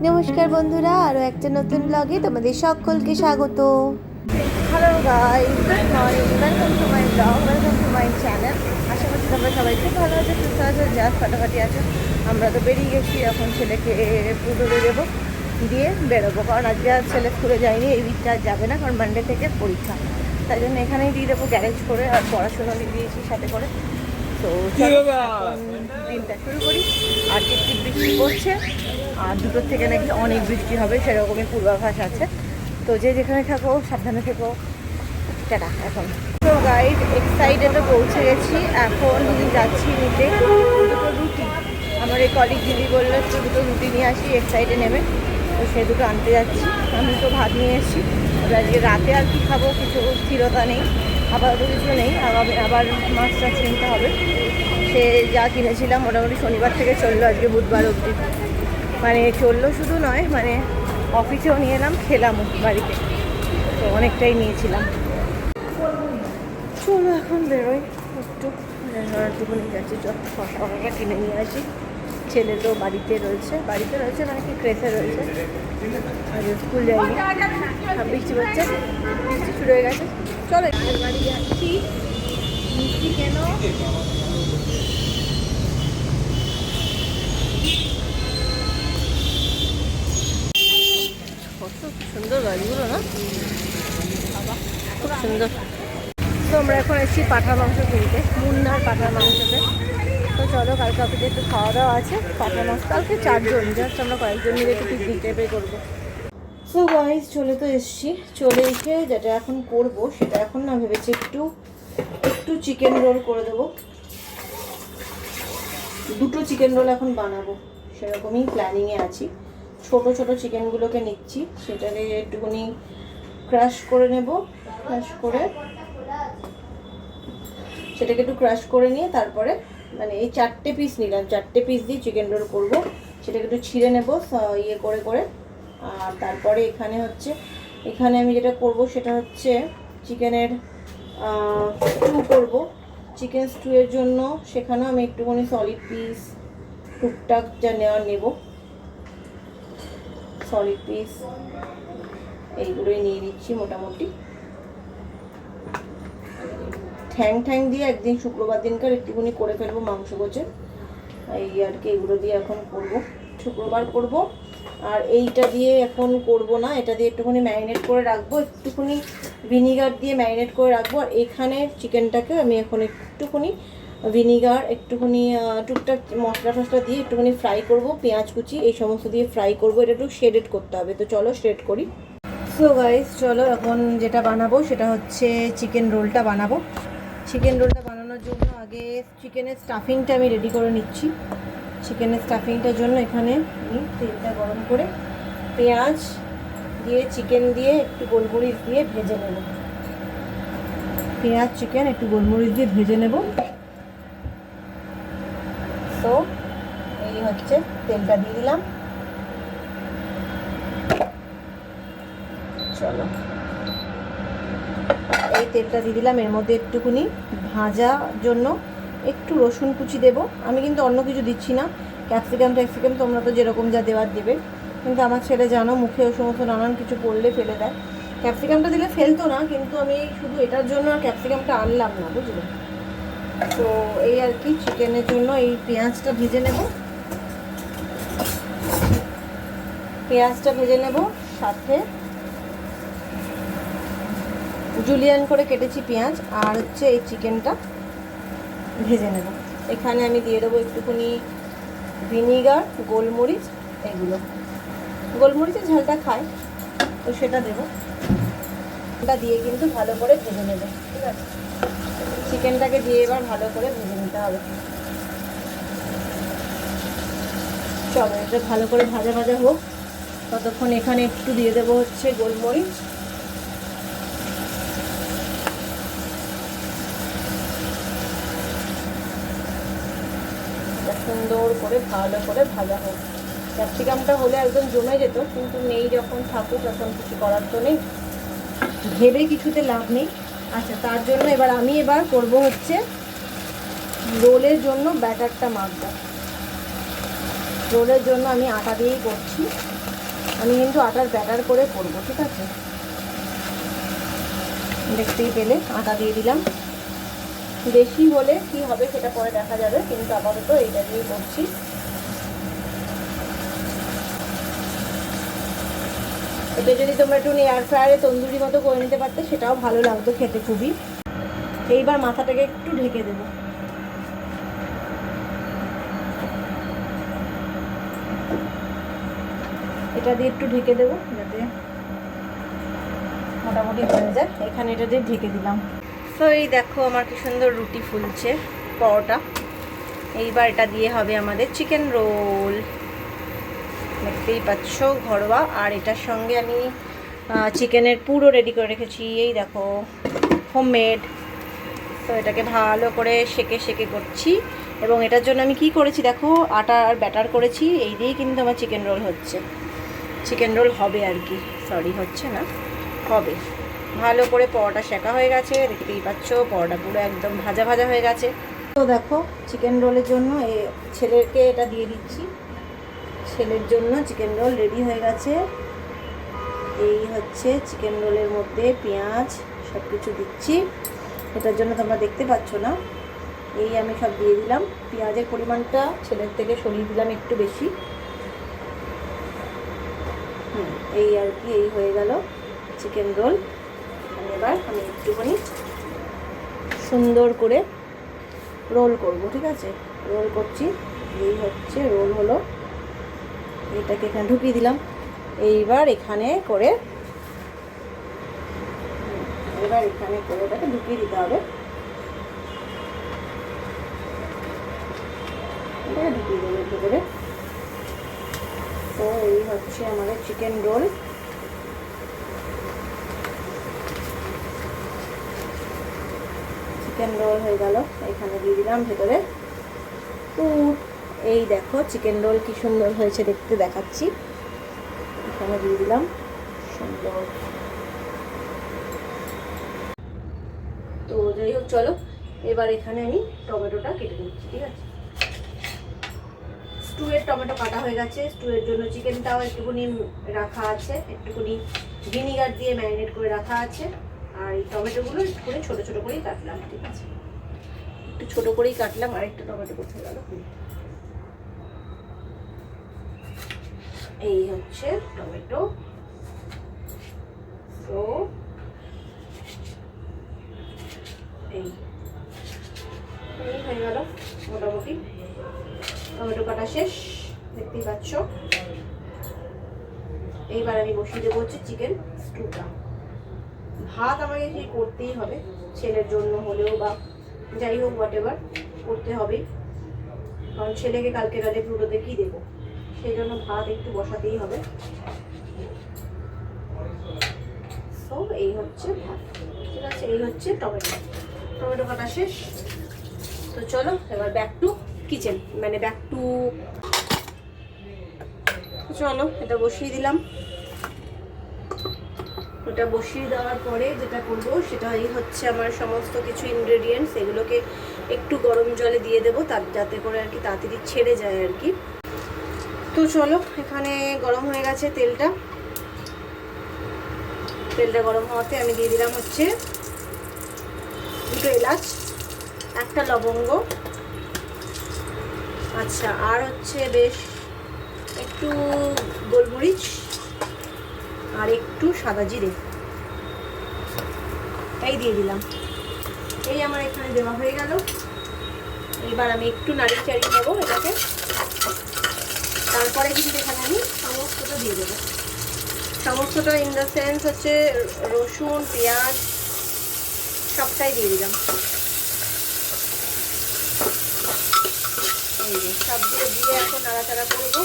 নমস্কার বন্ধুরা, আরও একটা নতুন ব্লগে তোমাদের সকলকে স্বাগত। Hello guys, good morning, welcome to my blog, welcome to my channel. আশা করছি তোমরা সবাই খুব ভালো আছো, সুস্থ আছো, জাস্ট ফাটাফাটি আছো। আমরা তো বেরিয়ে গেছি, এখন ছেলেকে পুজো দেবো, দিয়ে বেরোবো, কারণ আজকে আর ছেলে স্কুলে যায়নি, এই উইকটা আর যাবে না, কারণ মানডে থেকে পরীক্ষা। তাই জন্য এখানেই দিয়ে দেবো গ্যারেজ করে, আর পড়াশোনা নিয়ে দিয়েছি সাথে করে। তো দিনটা শুরু করি। আর টিপ বৃষ্টি পড়ছে, আর 2টোর থেকে নাকি অনেক বৃষ্টি হবে, সেরকমই পূর্বাভাস আছে। তো যে যেখানে থাকো সাবধানে থেকো। টাটা। এখন তো গাইড এক্সাইডে তো পৌঁছে গেছি, এখন যাচ্ছি নিতে 2টো রুটি। আমার এই কলিগ দিদি বললো একটু 2টো রুটি নিয়ে আসি এক্সাইডে নেমে, তো সেই 2টো আনতে যাচ্ছি। আমি তো ভাত নিয়ে এসেছি, আজকে রাতে আর কি খাবো কিছু স্থিরতা নেই, আপাতত কিছু নেই, আবার মাছ টাছ কিনতে হবে। সে যা কিনেছিলাম মোটামুটি শনিবার থেকে চললো, আজকে বুধবার অবধি। মানে চললো শুধু নয়, মানে অফিসেও নিয়ে এলাম, খেলামও বাড়িতে, তো অনেকটাই নিয়েছিলাম। চলো এখন বেরোই, একটুখানি যাচ্ছি, শশা কিনে নিয়ে আসি। ছেলে তো বাড়িতে রয়েছে মানে কি ক্রেসে রয়েছে, আর স্কুল যায়নি। বৃষ্টি হচ্ছে, বৃষ্টি শুরু হয়ে গেছে। চলো বাড়ি যাচ্ছি। মিষ্টি কেন কত সুন্দর গাছগুলো না, খুব সুন্দর। তো আমরা এখন এসেছি পাঁঠার মাংস কিনতে, মুন্নার পাঁঠার মাংসতে। তো চলো, কালকে অফিসে একটু খাওয়া দাওয়া আছে, পাঁঠার মাংস কালকে 4 জন, জাস্ট আমরা কয়েকজন মিলে একটু পিকনিক টাইপের করবো। সো গাইস চলে তো এসেছি, চলে এসে যেটা এখন করব সেটা এখন না ভেবেছি একটু চিকেন রোল করে দেবো। 2টো চিকেন রোল এখন বানাবো, সেরকমই প্ল্যানিংয়ে আছি। ছোট ছোট চিকেনগুলোকে নিচ্ছি, সেটাকে একটুখানি ক্রাশ করে নেব, সেটাকে একটু ক্রাশ করে নিয়ে তারপরে মানে এই 4টে পিস নিলাম, 4টে পিস দিয়ে চিকেন রোল করবো। সেটাকে একটু ছিঁড়ে নেব ইয়ে করে। আর তারপরে এখানে আমি যেটা করব সেটা হচ্ছে চিকেনের স্টু করব। চিকেন স্টুয়ের জন্য সেখানেও আমি একটুখানি সলিড পিস টুকটাক যা নেব, সলিড পিস এইগুলোই নিয়ে নিচ্ছি মোটামুটি। ঠ্যাং দিয়ে একদিন শুক্রবার দিনকার একটুখানি করে ফেলবো মাংস গোছে, এই আর কি। এগুলো দিয়ে এখন করব, শুক্রবার করব। আর এইটা দিয়ে এখন করব না, এটা দিয়ে একটুখানি ম্যারিনেট করে রাখবো, একটুখানি ভিনিগার দিয়ে ম্যারিনেট করে রাখবো। আর এখানে চিকেনটাকে আমি এখন একটুখানি ভিনিগার, একটুখানি টুকটাক মশলা টশলা দিয়ে একটুখানি ফ্রাই করব, পেঁয়াজ কুচি এই সমস্ত দিয়ে ফ্রাই করব। এটা একটু শেডেড করতে হবে, তো চলো শেড করি। সো গাইস চলো, এখন যেটা বানাবো সেটা হচ্ছে চিকেন রোলটা বানাবো। চিকেন রোলটা বানানোর জন্য আগে চিকেনের স্টাফিংটা আমি রেডি করে নিচ্ছি। চিকেনের স্টাফিংটার জন্য এখানে আমি তেলটা গরম করে পেঁয়াজ দিয়ে চিকেন দিয়ে একটু গোলমরিচ দিয়ে ভেজে নেব। পেঁয়াজ চিকেন একটু গোলমরিচ দিয়ে ভেজে নেব। তো এই হচ্ছে, তেলটা দিয়ে দিলাম। চলো এই তেলটা দিয়ে দিলাম, এর মধ্যে একটুখানি ভাজার জন্য একটু রসুন কুচি দেব। আমি কিন্তু অন্য কিছু দিচ্ছি না, ক্যাপসিকাম তোমরা তো যেরকম যা দেওয়ার দেবে, কিন্তু আমার ছেলে জানো মুখে ও সমস্ত নানান কিছু পড়লে ফেলে দেয়। ক্যাপসিকামটা দিলে ফেলতো না, কিন্তু আমি শুধু এটার জন্য আর ক্যাপসিকামটা আনলাম না, বুঝলে। তো এই আর কি, চিকেনের জন্য এই পেঁয়াজটা ভেজে নেব, সাথে জুলিয়ান করে কেটেছি পেঁয়াজ, আর হচ্ছে এই চিকেনটা ভেজে নেব। এখানে আমি দিয়ে দেবো একটুখানি ভিনিগার, গোলমরিচ, এগুলো গোলমরিচের ঝালটা খায় তো সেটা দেবো। ওটা দিয়ে কিন্তু ভালো করে ভেজে নেব, ঠিক আছে। চিকেনটাকে দিয়ে এবার ভালো করে ভেজে নিতে হবে। চলো এটা ভালো করে ভাজা হোক, ততক্ষণ এখানে একটু দিয়ে দেবো হচ্ছে গোলমরিচ। সুন্দর করে ভালো করে ভাজা হোক। ক্যাপসিকামটা হলে একদম জমে যেত, কিন্তু নেই যখন, থাকুক, এখন কিছু করার তো নেই, ভেবে কিছুতে লাভ নেই। আচ্ছা, তার জন্য আমি করব হচ্ছে রোলের জন্য ব্যাটারটা মাখবো। রোলের জন্য আমি আটা দিয়েই করছি। আমি কিন্তু আটার ব্যাটার করে করবো, ঠিক আছে? দেখতেই পেলে আটা দিয়ে দিলাম। বেশি হলে কি হবে সেটা পরে দেখা যাবে, কিন্তু আপাতত এইটা দিয়ে করছি। এটা যদি তোমরা একটু এয়ার ফ্রায়ারে তন্দুরি মতো করে নিতে পারতে সেটাও ভালো লাগতো খেতে খুবই। এইবার মাথাটাকে একটু ঢেকে দেবো। এটা দিয়ে একটু ঢেকে দেবো যাতে মোটামুটি হয়ে যায়। এখানে এটা দিয়ে ঢেকে দিলাম। তো এই দেখো আমার কি সুন্দর রুটি ফুলছে, পরোটা। এইবার এটা দিয়ে হবে আমাদের চিকেন রোল। দেখতেই পাচ্ছ ঘরোয়া। আর এটার সঙ্গে আমি চিকেনের পুরো রেডি করে রেখেছি, এই দেখো হোমমেড। তো এটাকে ভালো করে সেকে করছি। এবং এটার জন্য আমি কি করেছি দেখো, আটার ব্যাটার করেছি। এই দিয়েই কিন্তু আমার চিকেন রোল হচ্ছে, চিকেন রোল হবে আর কি, সরি হচ্ছে না, হবে। ভালো করে পরোটা সেকা হয়ে গেছে, দেখতেই পাচ্ছ পরোটা পুরো একদম ভাজা ভাজা হয়ে গেছে। তো দেখো চিকেন রোলের জন্য ছেলেকে এটা দিয়ে দিচ্ছি। ছেলের জন্য চিকেন রোল রেডি হয়ে গেছে। এই হচ্ছে চিকেন রোলের মধ্যে পেঁয়াজ সব কিছু দিচ্ছি। এটার জন্য তোমরা দেখতে পাচ্ছ না, এই আমি সব দিয়ে দিলাম। পেঁয়াজের পরিমাণটা ছেলের থেকে সরিয়ে দিলাম একটু বেশি। এই আর কি, এই হয়ে গেল চিকেন রোল। এবার আমি একটুখানি সুন্দর করে রোল করব, ঠিক আছে? রোল করছি। এই হচ্ছে রোল হলো, এটাকে এখানে ঢুকিয়ে দিলাম। এইবার এখানে করে এটাকে ঢুকিয়ে দিতে হবে। এটাকে ঢুকিয়ে দেবো একটু করে। তো এই হচ্ছে আমাদের চিকেন রোল। চিকেন রোল হয়ে গেল। এখানে দিয়ে দিলাম ভেতরে পুর। এই দেখো চিকেন রোল কি সুন্দর হয়েছে দেখতে, দেখাচ্ছি। এখানে দিয়ে দিলাম সুন্দর। তো যাই হোক চলো, এবার এখানে আমি টমেটোটা কেটে নিচ্ছি, ঠিক আছে? স্টুয়ের টমেটো কাটা হয়ে গেছে। স্টুয়ের জন্য চিকেনটাও একটুখানি রাখা আছে, একটুখানি ভিনিগার দিয়ে ম্যারিনেট করে রাখা আছে। আর এই টমেটোগুলো একটুখানি ছোটো ছোটো করেই কাটলাম, ঠিক আছে? একটু ছোটো করেই কাটলাম। আরেকটা টমেটো কোথায় গেল? এই হচ্ছে টমেটো। তো এই হয়ে গেল মোটামুটি। টমেটো কাটা শেষ, দেখতেই পাচ্ছ। এইবার আমি বসিয়ে দেবো হচ্ছে চিকেন স্টুটা। ভাত আমাকে সেই করতেই হবে, ছেলের জন্য হলেও বা যাই হোক হোয়াট এভার করতে হবে, কারণ ছেলেকে কালকে রাতে প্লুটোতে কি দেবো, সেই জন্য ভাত একটু বসাতেই হবে। তো এই হচ্ছে ভাত, ঠিক আছে? এই হচ্ছে টমেটো কাটা শেষ। তো চলো এবার ব্যাক টু কিচেন, মানে ব্যাক টু। চলো এটা বসিয়ে দিলাম। ওটা বসিয়ে দেওয়ার পরে যেটা করবো সেটা এই হচ্ছে আমার সমস্ত কিছু ইনগ্রেডিয়েন্টস, এগুলোকে একটু গরম জলে দিয়ে দেবো, যাতে করে আর কি তাড়াতাড়ি ছেড়ে যায় আর কি। তো চলো এখানে গরম হয়ে গেছে তেলটা গরম হওয়াতে আমি দিয়ে দিলাম হচ্ছে 2 এলাচ, 1টা লবঙ্গ, আচ্ছা, আর হচ্ছে বেশ একটু গোলমরিচ আর একটু সাদা জিরে, এই দিয়ে দিলাম। এই আমার এখানে দেওয়া হয়ে গেল। এবার আমি একটু নাড়িয়ে চাড়িয়ে নেবো এটাকে। তারপরে কিন্তু এখানে আমি সমস্তটা দিয়ে দেবো। সমস্তটা ইন দ্য সেন্স হচ্ছে রসুন, পেঁয়াজ সবটাই দিয়ে দিলাম। এই যে সবগুলো দিয়ে এখন নাড়াচাড়া করবো।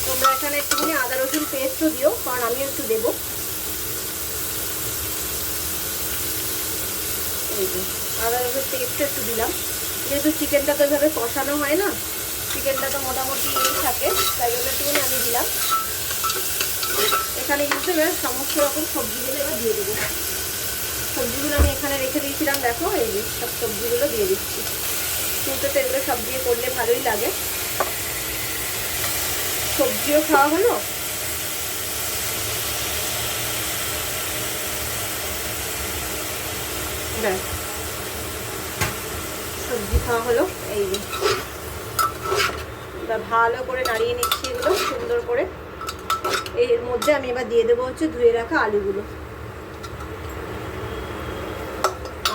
তোমরা এখানে একটুখানি আদা রসুন পেস্টও দিও, কারণ আমি একটু দেবো। এই যে আদা রসুন পেস্টও একটু দিলাম, যেহেতু চিকেনটা তো এভাবে কষানো হয় না, চিকেনটা তো মোটামুটি থাকে, তাই জন্য একটুখানি আমি দিলাম। এখানে কিন্তু এবার সমস্ত রকম সবজিগুলো এবার দিয়ে দেবো। সবজিগুলো আমি এখানে রেখে দিয়েছিলাম, দেখো এই যে সব সবজিগুলো দিয়ে দিচ্ছি। স্টুতে তো এগুলো সব দিয়ে করলে ভালোই লাগে। সবজিও খাওয়া হলো, সবজি খাওয়া হলো। এই যে এবার ভালো করে নাড়িয়ে নিচ্ছি এগুলো সুন্দর করে। এর মধ্যে আমি এবার দিয়ে দেবো হচ্ছে ধুয়ে রাখা আলুগুলো।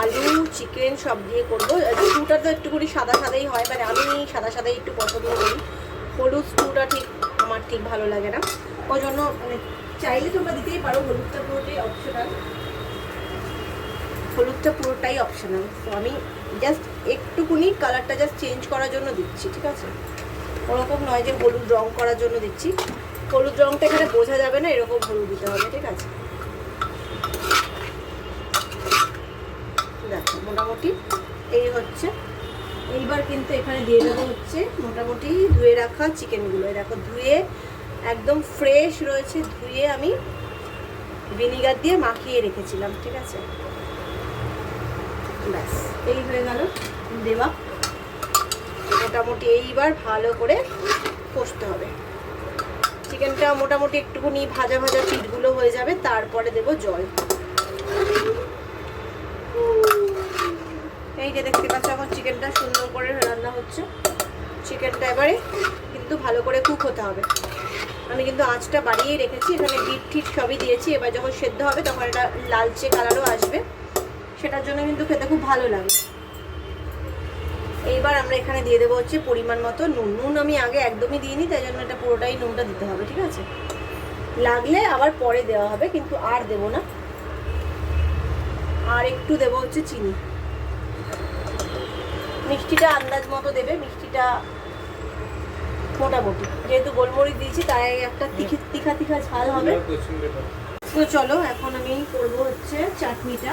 আলু চিকেন সব দিয়ে করবো। স্টুটা তো একটুখানি সাদা সাদাই হয়, মানে আমি সাদা সাদাই একটু পছন্দ করি। হলুদ স্টুটা ঠিক আমার ঠিক ভালো লাগে না, ওই জন্য মানে চাইলে তোমরা দিতেই পারো। হলুদটা পুরোটাই অপশনাল, হলুদটা পুরোটাই অপশনাল। তো আমি জাস্ট একটুকুনি কালারটা জাস্ট চেঞ্জ করার জন্য দিচ্ছি, ঠিক আছে? ওরকম নয় যে হলুদ রং করার জন্য দিচ্ছি। হলুদ রংটা এখানে বোঝা যাবে না, এরকম হলুদ দিতে হবে, ঠিক আছে? দেখো মোটামুটি এই হচ্ছে। এইবার কিন্তু এখানে দিয়ে দেবো হচ্ছে মোটামুটি ধুয়ে রাখা চিকেনগুলো। দেখো ধুয়ে একদম ফ্রেশ রয়েছে, ধুয়ে আমি ভিনিগার দিয়ে মাখিয়ে রেখেছিলাম, ঠিক আছে? ব্যাস এই হয়ে গেল দেওয়া। মোটামুটি এইবার ভালো করে কষতে হবে চিকেনটা। মোটামুটি একটুখানি ভাজা ভাজা পিঠগুলো হয়ে যাবে, তারপরে দেবো জল। এই যে দেখতে পাচ্ছ এখন চিকেনটা সুন্দর করে রান্না হচ্ছে। চিকেনটা এবারে কিন্তু ভালো করে কুক হতে হবে। আমি কিন্তু আঁচটা বাড়িয়েই রেখেছি, এখানে বিট ঠিট সবই দিয়েছি। এবার যখন সেদ্ধ হবে তখন এটা লালচে কালারও আসবে, সেটার জন্য কিন্তু খেতে খুব ভালো লাগে। এইবার আমরা এখানে দিয়ে দেবো হচ্ছে পরিমাণ মতো নুন। নুন আমি আগে একদমই দিইনি, তাই জন্য এটা পুরোটাই নুনটা দিতে হবে, ঠিক আছে? লাগলে আবার পরে দেওয়া হবে, কিন্তু আর দেবো না। আর একটু দেবো হচ্ছে চিনি। মিষ্টিটা আন্দাজ মতো দেবে, মিষ্টিটা মোটামুটি, যেহেতু গোলমরিচ দিয়েছি তাই একটা তিখা তিখা ঝাল হবে। তো চলো এখন আমি করবো হচ্ছে চাটনিটা।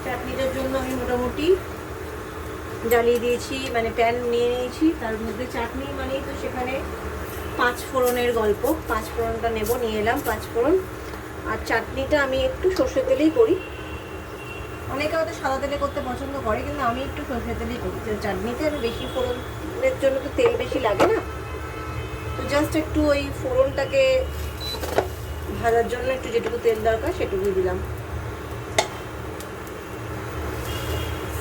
চাটনিটার জন্য আমি মোটামুটি জ্বালিয়ে দিয়েছি, মানে প্যান নিয়ে নিয়েছি। তার মধ্যে চাটনি মানেই তো সেখানে 5 ফোড়নের গল্প। 5 ফোড়নটা নেবো, নিয়ে এলাম 5 ফোড়ন। আর চাটনিটা আমি একটু সর্ষের তেলেই করি। অনেকে হয়তো সাদা তেলে করতে পছন্দ করে, কিন্তু আমি একটু সর্ষের তেলেই করি। তো চাটনিতে আমি বেশি ফোড়নের জন্য তো তেল বেশি লাগে না, তো জাস্ট একটু ওই ফোড়নটাকে ভাজার জন্য একটু যেটুকু তেল দরকার সেটুকুই দিলাম।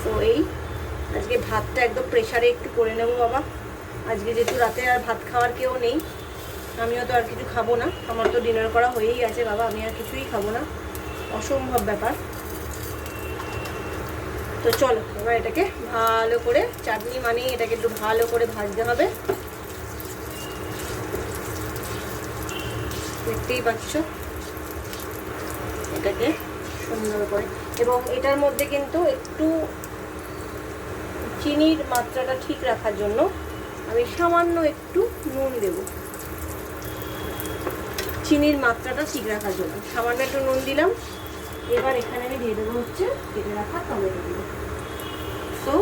তো এই আজকে ভাতটা একদম প্রেশারে একটু করে নেব বাবা। আজকে যেহেতু রাতে আর ভাত খাওয়ার কেউ নেই, আমিও তো আর কিছু খাবো না। আমার তো ডিনার করা হয়েই আছে বাবা, আমি আর কিছুই খাবো না, অসম্ভব ব্যাপার। তো চলো এবার এটাকে ভালো করে, চাটনি মানে এটাকে একটু ভালো করে ভাজতে হবে। দেখতেই পাচ্ছ এটাকে সুন্দর করে। এবং এটার মধ্যে কিন্তু একটু চিনির মাত্রাটা ঠিক রাখার জন্য আমি সামান্য একটু নুন দেব। চিনির মাত্রাটা ঠিক রাখার জন্য সামান্য একটু নুন দিলাম। এবার এখানে আমি দিয়ে দেবো হচ্ছে কেটে রাখা টমেটোগুলো। তো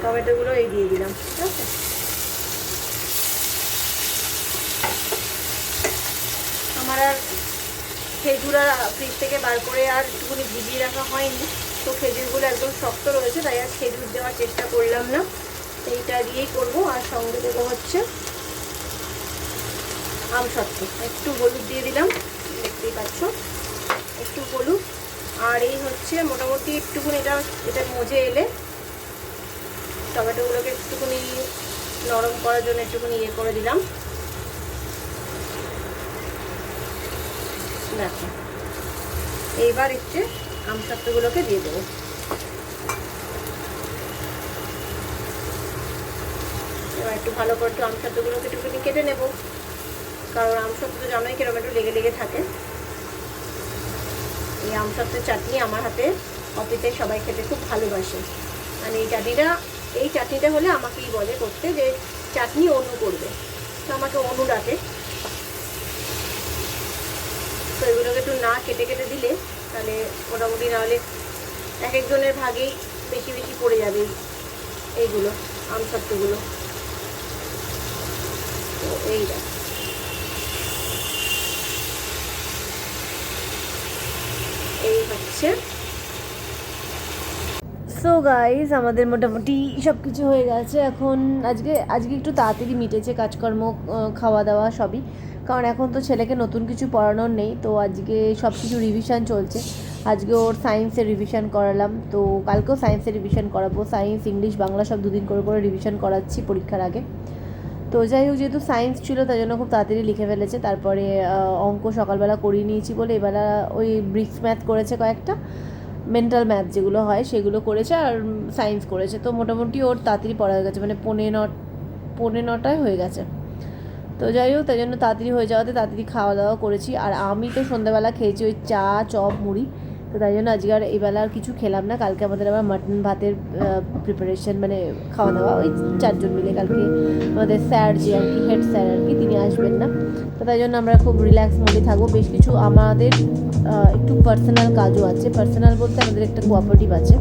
টমেটোগুলো এই দিয়ে দিলাম, ঠিক আছে? আমার আর খেজুর আর ফ্রিজ থেকে বার করে আর একটুখানি ভিজিয়ে রাখা হয়নি, তো খেজুরগুলো একদম শক্ত রয়েছে, তাই আর খেজুর দেওয়ার চেষ্টা করলাম না। এইটা দিয়েই করবো। আর সঙ্গে দেবো হচ্ছে আমসত্ত্ব। একটু হলুদ দিয়ে দিলাম, দেখতেই পাচ্ছ একটু হলুদ। আর এই হচ্ছে মোটামুটি একটুখানি এটা মজে এলে টমেটোগুলোকে একটুখানি নরম করার জন্য একটুখানি ইয়ে করে দিলাম। দেখো এইবার হচ্ছে আমসত্ত্বগুলোকে দিয়ে দেবো। এবার একটু ভালো করে একটু আমসত্ত্বগুলোকে একটুখানি কেটে নেব, কারণ আমসত্ত্ব তো জানোই কিরকম একটু লেগে লেগে থাকে। এই আমসত্ত্বের চাটনি আমার হাতে অফিসে সবাই খেতে খুব ভালোবাসে। মানে এই চাটনিটা হলে আমাকেই বলে করতে যে চাটনি অনু করবে, তো আমাকে অনু ডাকে। তো এগুলোকে একটু না কেটে কেটে দিলে তাহলে মোটামুটি, নাহলে এক একজনের ভাগেই বেশি বেশি পড়ে যাবে এইগুলো আমসত্ত্বগুলো। তো এইটা এই হচ্ছে। সো গাইস আমাদের মোটামুটি সব কিছু হয়ে গেছে এখন। আজকে একটু তাড়াতাড়ি মিটেছে কাজকর্ম, খাওয়া দাওয়া সবই, কারণ এখন তো ছেলেকে নতুন কিছু পড়ানোর নেই। তো আজকে সব কিছু রিভিশন চলছে। আজকে ওর সায়েন্সের রিভিশন করালাম, তো কালকেও সায়েন্সের রিভিশন করাবো। সায়েন্স, ইংলিশ, বাংলা সব দুদিন করে রিভিশন করাচ্ছি পরীক্ষার আগে। তো যাই হোক, যেহেতু সায়েন্স ছিল তাই জন্য খুব তাড়াতাড়ি লিখে ফেলেছে। তারপরে অঙ্ক সকালবেলা করিয়ে নিয়েছি বলে এবেলা ওই ব্রিক্স ম্যাথ করেছে, কয়েকটা মেন্টাল ম্যাথ যেগুলো হয় সেগুলো করেছে, আর সায়েন্স করেছে। তো মোটামুটি ওর তাড়াতাড়ি পড়া হয়ে গেছে, মানে 9:45 হয়ে গেছে। তো যাই হোক, তাই জন্য তাড়াতাড়ি হয়ে যাওয়াতে তাড়াতাড়ি খাওয়া দাওয়া করেছি। আর আমি তো সন্ধ্যাবেলা খেয়েছি ওই চা, চপ, মুড়ি। তো তাই জন্য আজকে আর এইবেলা আর কিছু খেলাম না। কালকে আমাদের আবার মাটন ভাতের প্রিপারেশন, মানে খাওয়া দাওয়া ওই 4 জন মিলে। কালকে আমাদের স্যার যে আর কি, হেড স্যার আর কি, তিনি আসবেন না। তো তাই জন্য আমরা খুব রিল্যাক্স মোডে থাকবো। বেশ কিছু আমাদের একটু পার্সোনাল কাজও আছে। পার্সোনাল বলতে আমাদের একটা কোঅপারেটিভ আছে,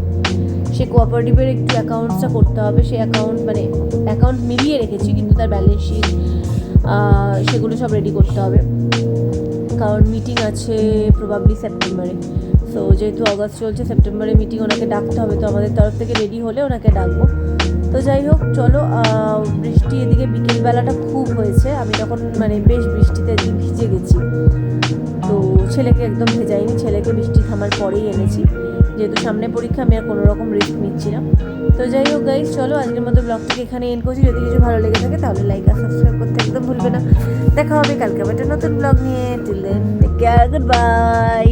সেই কোঅপারেটিভের একটু অ্যাকাউন্টসটা করতে হবে। সেই অ্যাকাউন্ট মিলিয়ে রেখেছি, কিন্তু তার ব্যালেন্স শিট সেগুলো সব রেডি করতে হবে, কারণ মিটিং আছে প্রবাবলি সেপ্টেম্বরে। সো যেহেতু আগস্ট চলছে, সেপ্টেম্বরে মিটিং, ওনাকে ডাকতে হবে। তো আমাদের তরফ থেকে রেডি হলে ওনাকে ডাকবো। তো যাই হোক, চলো। বৃষ্টি এদিকে বিকেলবেলাটা খুব হয়েছে। আমি তখন মানে বেশ বৃষ্টিতে ভিজে গেছি, তো ছেলেকে একদম ভেজাইনি। ছেলেকে বৃষ্টি থামার পরেই এনেছি, যেহেতু সামনে পরীক্ষা, আমি আর কোনো রকম রিস্ক নিচ্ছি না। তো যাই হোক গাইস, চলো আজকের মতো ব্লগটিকে এখানে এন্ড করছি। যদি কিছু ভালো লেগে থাকে তাহলে লাইক আর সাবস্ক্রাইব করতে একদম ভুলবে না। দেখা হবে কালকে একটা নতুন ব্লগ নিয়ে। Till then take care, good by.